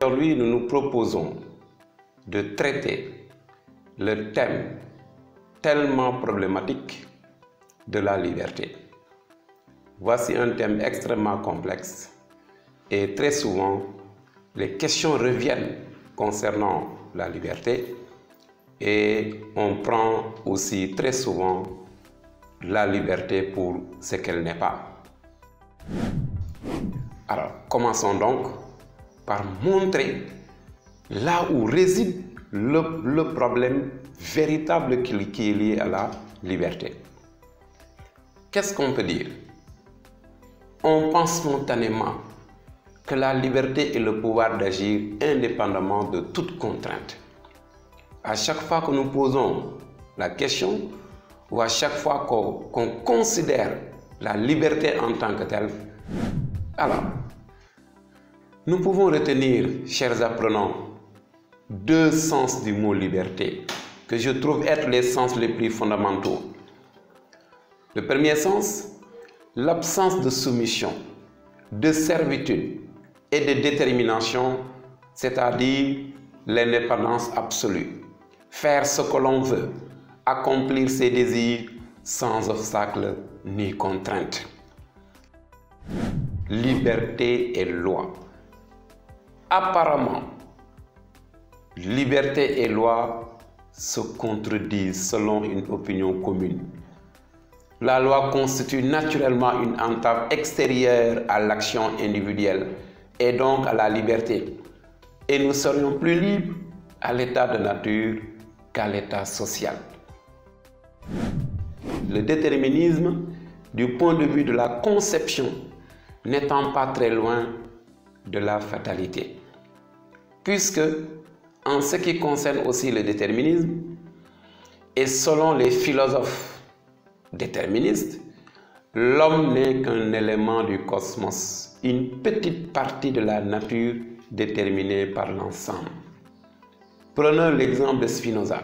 Aujourd'hui, nous nous proposons de traiter le thème tellement problématique de la liberté. Voici un thème extrêmement complexe et très souvent, les questions reviennent concernant la liberté et on prend aussi très souvent la liberté pour ce qu'elle n'est pas. Alors, commençons donc par montrer là où réside le problème véritable qui est lié à la liberté. Qu'est-ce qu'on peut dire? On pense spontanément que la liberté est le pouvoir d'agir indépendamment de toute contrainte. À chaque fois que nous posons la question ou à chaque fois qu'on considère la liberté en tant que telle, alors, nous pouvons retenir, chers apprenants, deux sens du mot liberté que je trouve être les sens les plus fondamentaux. Le premier sens, l'absence de soumission, de servitude et de détermination, c'est-à-dire l'indépendance absolue. Faire ce que l'on veut, accomplir ses désirs sans obstacle ni contrainte. Liberté et loi. Apparemment, liberté et loi se contredisent selon une opinion commune. La loi constitue naturellement une entrave extérieure à l'action individuelle et donc à la liberté. Et nous serions plus libres à l'état de nature qu'à l'état social. Le déterminisme, du point de vue de la conception, n'étant pas très loin de la fatalité. Puisque, en ce qui concerne aussi le déterminisme, et selon les philosophes déterministes, l'homme n'est qu'un élément du cosmos, une petite partie de la nature déterminée par l'ensemble. Prenons l'exemple de Spinoza.